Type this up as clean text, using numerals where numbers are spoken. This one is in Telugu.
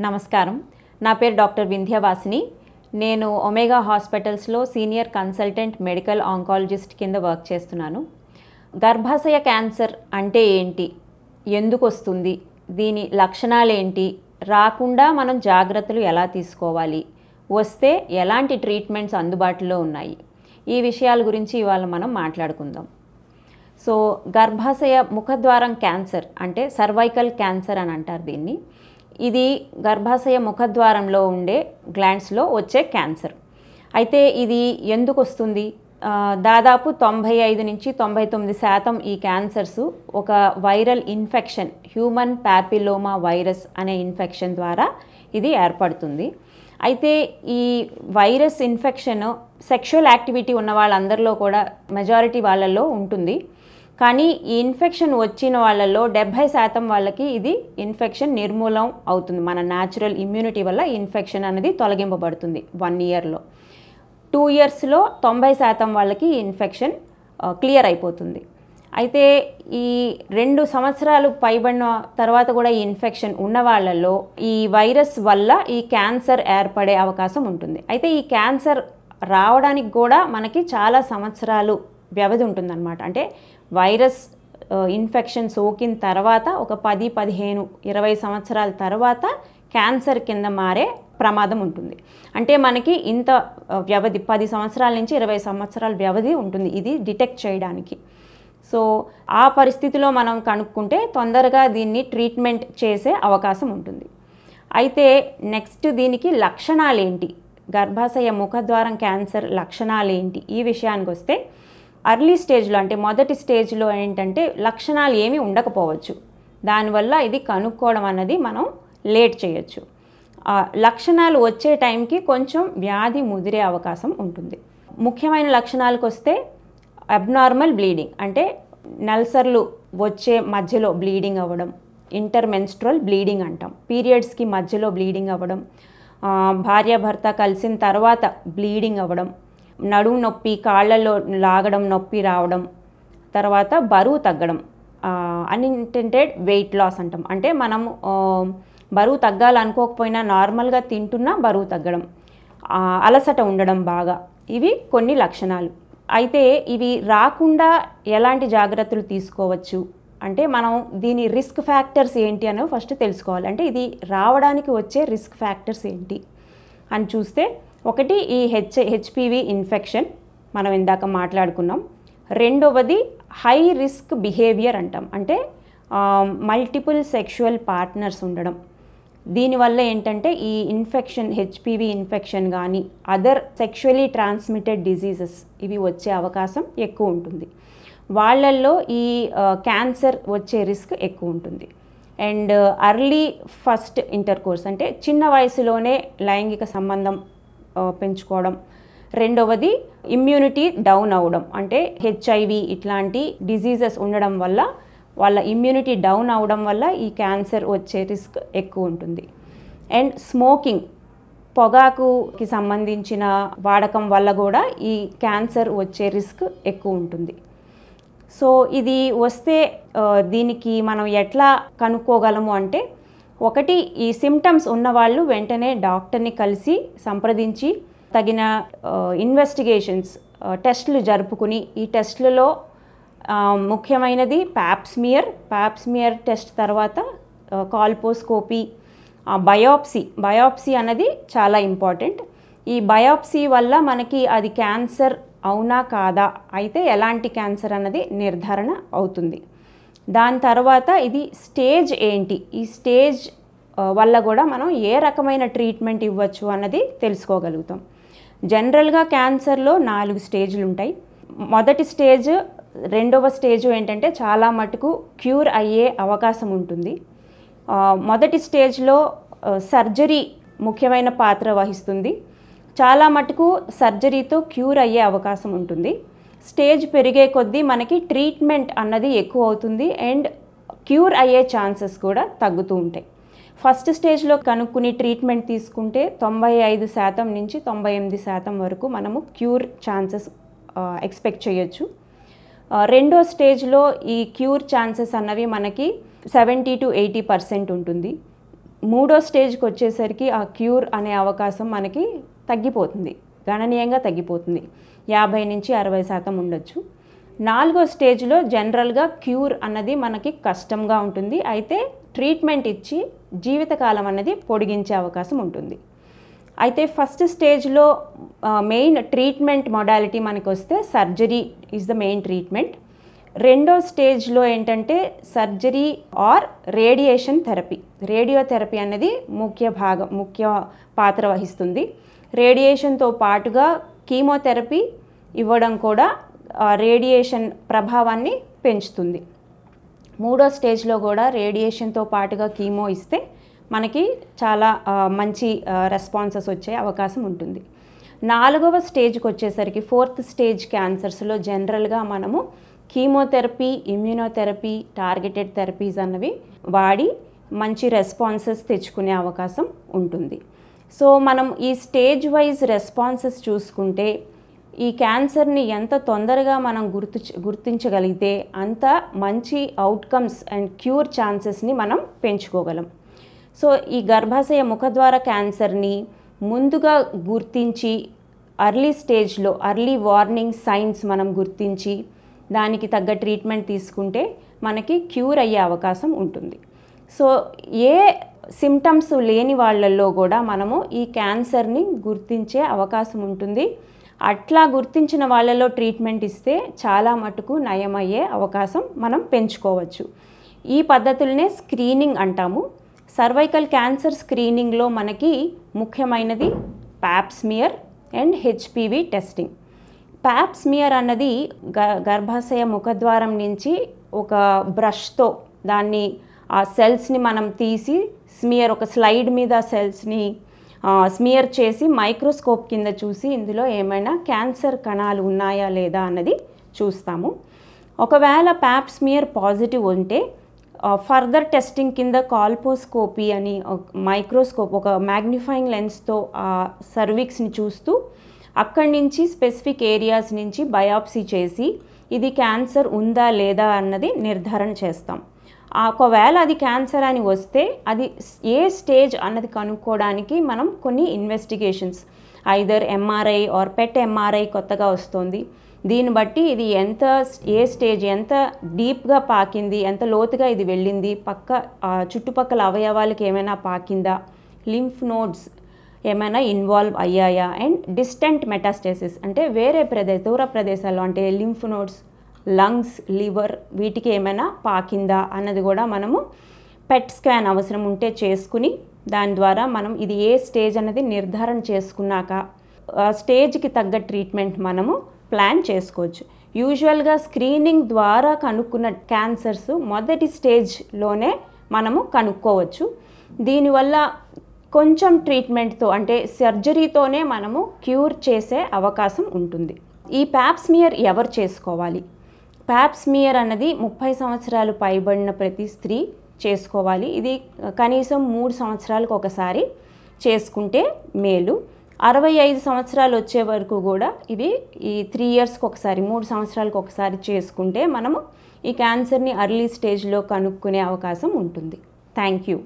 నమస్కారం. నా పేరు డాక్టర్ వింధ్యవాసిని. నేను ఒమేగా హాస్పిటల్స్లో సీనియర్ కన్సల్టెంట్ మెడికల్ ఆంకాలజిస్ట్ కింద వర్క్ చేస్తున్నాను. గర్భాశయ క్యాన్సర్ అంటే ఏంటి, ఎందుకు వస్తుంది, దీని లక్షణాలు ఏంటి, రాకుండా మనం జాగ్రత్తలు ఎలా తీసుకోవాలి, వస్తే ఎలాంటి ట్రీట్మెంట్స్ అందుబాటులో ఉన్నాయి, ఈ విషయాల గురించి ఇవాళ మనం మాట్లాడుకుందాం. సో గర్భాశయ ముఖద్వారం క్యాన్సర్ అంటే సర్వైకల్ క్యాన్సర్ అని అంటారు దీన్ని. ఇది గర్భాశయ ముఖద్వారంలో ఉండే గ్లాండ్స్లో వచ్చే క్యాన్సర్. అయితే ఇది ఎందుకు వస్తుంది? దాదాపు 95 నుంచి 99% ఈ క్యాన్సర్స్ ఒక viral infection, human papilloma virus అనే ఇన్ఫెక్షన్ ద్వారా ఇది ఏర్పడుతుంది. అయితే ఈ వైరస్ ఇన్ఫెక్షన్ సెక్షువల్ యాక్టివిటీ ఉన్న వాళ్ళందరిలో కూడా మెజారిటీ వాళ్ళల్లో ఉంటుంది. కానీ ఈ ఇన్ఫెక్షన్ వచ్చిన వాళ్ళల్లో 70% వాళ్ళకి ఇది ఇన్ఫెక్షన్ నిర్మూలం అవుతుంది. మన న్యాచురల్ ఇమ్యూనిటీ వల్ల ఇన్ఫెక్షన్ అనేది తొలగింపబడుతుంది 1 ఇయర్లో. 2 ఇయర్స్లో 90% వాళ్ళకి ఇన్ఫెక్షన్ క్లియర్ అయిపోతుంది. అయితే ఈ 2 సంవత్సరాలు పైబడిన తర్వాత కూడా ఈ ఇన్ఫెక్షన్ ఉన్న వాళ్ళల్లో ఈ వైరస్ వల్ల ఈ క్యాన్సర్ ఏర్పడే అవకాశం ఉంటుంది. అయితే ఈ క్యాన్సర్ రావడానికి కూడా మనకి చాలా సంవత్సరాలు వ్యవధి ఉంటుందన్నమాట. అంటే వైరస్ ఇన్ఫెక్షన్ సోకిన తర్వాత ఒక 10, 15, 20 సంవత్సరాల తర్వాత క్యాన్సర్ కింద మారే ప్రమాదం ఉంటుంది. అంటే మనకి ఇంత వ్యవధి 10 సంవత్సరాల నుంచి 20 సంవత్సరాల వ్యవధి ఉంటుంది ఇది డిటెక్ట్ చేయడానికి. సో ఆ పరిస్థితిలో మనం కనుక్కుంటే తొందరగా దీన్ని ట్రీట్మెంట్ చేసే అవకాశం ఉంటుంది. అయితే నెక్స్ట్ దీనికి లక్షణాలు ఏంటి, గర్భాశయ ముఖద్వారం క్యాన్సర్ లక్షణాలు ఏంటి, ఈ విషయానికి వస్తే అర్లీ స్టేజ్లో అంటే మొదటి స్టేజ్లో ఏంటంటే లక్షణాలు ఏమీ ఉండకపోవచ్చు. దానివల్ల ఇది కనుక్కోవడం అన్నది మనం లేట్ చేయొచ్చు. లక్షణాలు వచ్చే టైంకి కొంచెం వ్యాధి ముదిరే అవకాశం ఉంటుంది. ముఖ్యమైన లక్షణాలకు వస్తే అబ్నార్మల్ బ్లీడింగ్ అంటే నెలసర్లు వచ్చే మధ్యలో బ్లీడింగ్ అవ్వడం, ఇంటర్మెన్స్ట్రల్ బ్లీడింగ్ అంటాం. పీరియడ్స్కి మధ్యలో బ్లీడింగ్ అవ్వడం, భార్యాభర్త కలిసిన తర్వాత బ్లీడింగ్ అవ్వడం, నడుము నొప్పి, కాళ్ళల్లో లాగడం, నొప్పి రావడం, తర్వాత బరువు తగ్గడం, అన్ఇంటెంటెడ్ వెయిట్ లాస్ అంటాం. అంటే మనం బరువు తగ్గాలనుకోకపోయినా నార్మల్గా తింటున్నా బరువు తగ్గడం, అలసట ఉండడం బాగా, ఇవి కొన్ని లక్షణాలు. అయితే ఇవి రాకుండా ఎలాంటి జాగ్రత్తలు తీసుకోవచ్చు అంటే మనం దీని రిస్క్ ఫ్యాక్టర్స్ ఏంటి అని ఫస్ట్ తెలుసుకోవాలి. అంటే ఇది రావడానికి వచ్చే రిస్క్ ఫ్యాక్టర్స్ ఏంటి అని చూస్తే, ఒకటి ఈ హెచ్పివి ఇన్ఫెక్షన్ మనం ఇందాక మాట్లాడుకున్నాం. రెండవది హై రిస్క్ బిహేవియర్ అంటాం. అంటే మల్టిపుల్ సెక్షువల్ పార్ట్నర్స్ ఉండడం. దీనివల్ల ఏంటంటే ఈ ఇన్ఫెక్షన్, హెచ్పివి ఇన్ఫెక్షన్ కానీ అదర్ సెక్షువలీ ట్రాన్స్మిటెడ్ డిజీజెస్ ఇవి వచ్చే అవకాశం ఎక్కువ ఉంటుంది. వాళ్ళల్లో ఈ క్యాన్సర్ వచ్చే రిస్క్ ఎక్కువ ఉంటుంది. అండ్ అర్లీ ఫస్ట్ ఇంటర్కోర్స్ అంటే చిన్న వయసులోనే లైంగిక సంబంధం పెంచుకోవడం. రెండవది ఇమ్యూనిటీ డౌన్ అవ్వడం. అంటే హెచ్ఐవి ఇట్లాంటి డిజీజెస్ ఉండడం వల్ల వాళ్ళ ఇమ్యూనిటీ డౌన్ అవ్వడం వల్ల ఈ క్యాన్సర్ వచ్చే రిస్క్ ఎక్కువ ఉంటుంది. అండ్ స్మోకింగ్, పొగాకుకి సంబంధించిన వాడకం వల్ల కూడా ఈ క్యాన్సర్ వచ్చే రిస్క్ ఎక్కువ ఉంటుంది. సో ఇది వస్తే దీనికి మనం ఎట్లా కనుక్కోగలము అంటే, ఒకటి ఈ సిమ్టమ్స్ ఉన్నవాళ్ళు వెంటనే డాక్టర్ని కలిసి సంప్రదించి తగిన ఇన్వెస్టిగేషన్స్, టెస్టులు జరుపుకుని, ఈ టెస్టులలో ముఖ్యమైనది ప్యాప్స్మియర్ టెస్ట్, తర్వాత కాల్పోస్కోపీ, బయాప్సీ అన్నది చాలా ఇంపార్టెంట్. ఈ బయాప్సీ వల్ల మనకి అది క్యాన్సర్ అవునా కాదా, అయితే ఎలాంటి క్యాన్సర్ అన్నది నిర్ధారణ అవుతుంది. దాని తర్వాత ఇది స్టేజ్ ఏంటి, ఈ స్టేజ్ వల్ల కూడా మనం ఏ రకమైన ట్రీట్మెంట్ ఇవ్వచ్చు అన్నది తెలుసుకోగలుగుతాం. జనరల్గా క్యాన్సర్లో 4 స్టేజ్లు ఉంటాయి. మొదటి స్టేజ్, రెండవ స్టేజ్ ఏంటంటే చాలా మటుకు క్యూర్ అయ్యే అవకాశం ఉంటుంది. మొదటి స్టేజ్లో సర్జరీ ముఖ్యమైన పాత్ర వహిస్తుంది. చాలా మటుకు సర్జరీతో క్యూర్ అయ్యే అవకాశం ఉంటుంది. స్టేజ్ పెరిగే కొద్దీ మనకి ట్రీట్మెంట్ అన్నది ఎక్కువ అవుతుంది అండ్ క్యూర్ అయ్యే ఛాన్సెస్ కూడా తగ్గుతూ ఉంటాయి. ఫస్ట్ స్టేజ్లో కనుక్కుని ట్రీట్మెంట్ తీసుకుంటే 95% నుంచి 98% వరకు మనము క్యూర్ ఛాన్సెస్ ఎక్స్పెక్ట్ చేయొచ్చు. రెండో స్టేజ్లో ఈ క్యూర్ ఛాన్సెస్ అన్నవి మనకి 70 to 80% ఉంటుంది. మూడో స్టేజ్కి వచ్చేసరికి ఆ క్యూర్ అనే అవకాశం మనకి తగ్గిపోతుంది, గణనీయంగా తగ్గిపోతుంది, 50 నుంచి 60% ఉండొచ్చు. నాలుగో స్టేజ్లో జనరల్గా క్యూర్ అన్నది మనకి కష్టంగా ఉంటుంది, అయితే ట్రీట్మెంట్ ఇచ్చి జీవితకాలం అన్నది పొడిగించే అవకాశం ఉంటుంది. అయితే ఫస్ట్ స్టేజ్లో మెయిన్ ట్రీట్మెంట్ మొడాలిటీ మనకు వస్తే surgery is the main treatment. రెండో స్టేజ్లో ఏంటంటే surgery or radiation therapy. Radiotherapy అనేది ముఖ్య పాత్ర వహిస్తుంది. రేడియేషన్తో పాటుగా కీమోథెరపీ ఇవ్వడం కూడా రేడియేషన్ ప్రభావాన్ని పెంచుతుంది. మూడో స్టేజ్లో కూడా రేడియేషన్తో పాటుగా కీమో ఇస్తే మనకి చాలా మంచి రెస్పాన్సెస్ వచ్చే అవకాశం ఉంటుంది. నాలుగవ స్టేజ్కి వచ్చేసరికి ఫోర్త్ స్టేజ్ క్యాన్సర్స్లో జనరల్గా మనము కీమోథెరపీ, ఇమ్యూనోథెరపీ, టార్గెటెడ్ థెరపీస్ అన్నవి వాడి మంచి రెస్పాన్సెస్ తెచ్చుకునే అవకాశం ఉంటుంది. సో మనం ఈ స్టేజ్ వైజ్ రెస్పాన్సెస్ చూసుకుంటే ఈ క్యాన్సర్ని ఎంత తొందరగా మనం గుర్తించగలిగితే అంత మంచి అవుట్కమ్స్ అండ్ క్యూర్ ఛాన్సెస్ని మనం పెంచుకోగలం. సో ఈ గర్భాశయ ముఖద్వార క్యాన్సర్ని ముందుగా గుర్తించి అర్లీ స్టేజ్లో అర్లీ వార్నింగ్ సైన్స్ మనం గుర్తించి దానికి తగ్గ ట్రీట్మెంట్ తీసుకుంటే మనకి క్యూర్ అయ్యే అవకాశం ఉంటుంది. సో ఏ సిమ్టమ్స్ లేని వాళ్ళల్లో కూడా మనము ఈ క్యాన్సర్ని గుర్తించే అవకాశం ఉంటుంది. అట్లా గుర్తించిన వాళ్ళలో ట్రీట్మెంట్ ఇస్తే చాలా మటుకు నయమయ్యే అవకాశం మనం పెంచుకోవచ్చు. ఈ పద్ధతులనే స్క్రీనింగ్ అంటాము. సర్వైకల్ క్యాన్సర్ స్క్రీనింగ్లో మనకి ముఖ్యమైనది Pap smear and HPV testing. Pap smear అన్నది గర్భాశయ ముఖద్వారం నుంచి ఒక బ్రష్తో దాన్ని ఆ సెల్స్ని మనం తీసి ఒక స్లైడ్ మీద సెల్స్ని స్మియర్ చేసి మైక్రోస్కోప్ కింద చూసి ఇందులో ఏమైనా క్యాన్సర్ కణాలు ఉన్నాయా లేదా అన్నది చూస్తాము. ఒకవేళ ప్యాప్స్మియర్ పాజిటివ్ ఉంటే ఫర్దర్ టెస్టింగ్ కింద కాల్పోస్కోపీ అని మైక్రోస్కోప్ ఒక మ్యాగ్నిఫైయింగ్ లెన్స్తో ఆ సర్విక్స్ని చూస్తూ అక్కడి నుంచి స్పెసిఫిక్ ఏరియాస్ నుంచి బయాప్సీ చేసి ఇది క్యాన్సర్ ఉందా లేదా అన్నది నిర్ధారణ చేస్తాం. ఒకవేళ అది క్యాన్సర్ అని వస్తే అది ఏ స్టేజ్ అన్నది కనుక్కోవడానికి మనం కొన్ని investigations either MRI or PET MRI కొత్తగా వస్తుంది, దీన్ని బట్టి ఇది ఏ స్టేజ్ ఎంత డీప్గా పాకింది, ఎంత లోతుగా ఇది వెళ్ళింది, చుట్టుపక్కల అవయవాలకి ఏమైనా పాకిందా, లింఫ్ నోడ్స్ ఏమైనా ఇన్వాల్వ్ అయ్యాయా, అండ్ డిస్టెంట్ మెటాస్టేసిస్ అంటే వేరే దూర ప్రదేశాల్లో అంటే లింఫ్ నోడ్స్, లంగ్స్, లివర్ వీటికి ఏమైనా పాకిందా అన్నది కూడా మనము పెట్ స్కాన్ అవసరం ఉంటే చేసుకుని దాని ద్వారా మనం ఇది ఏ స్టేజ్ అన్నది నిర్ధారణ చేసుకున్నాక ఆ స్టేజ్కి తగ్గ ట్రీట్మెంట్ మనము ప్లాన్ చేసుకోవచ్చు. యూజువల్గా స్క్రీనింగ్ ద్వారా కనుక్కున్న క్యాన్సర్స్ మొదటి స్టేజ్లోనే మనము కనుక్కోవచ్చు. దీనివల్ల కొంచెం ట్రీట్మెంట్తో అంటే సర్జరీతోనే మనము క్యూర్ చేసే అవకాశం ఉంటుంది. ఈ ప్యాప్స్మియర్ ఎవరు చేసుకోవాలి? ప్యాప్స్మియర్ అన్నది 30 సంవత్సరాలు పైబడిన ప్రతి స్త్రీ చేసుకోవాలి. ఇది కనీసం 3 సంవత్సరాలకు ఒకసారి చేసుకుంటే మేలు. 65 సంవత్సరాలు వచ్చే వరకు కూడా ఇవి ఈ 3 ఇయర్స్కి ఒకసారి 3 సంవత్సరాలకు ఒకసారి చేసుకుంటే మనము ఈ క్యాన్సర్ని అర్లీ స్టేజ్లో కనుక్కునే అవకాశం ఉంటుంది. Thank you.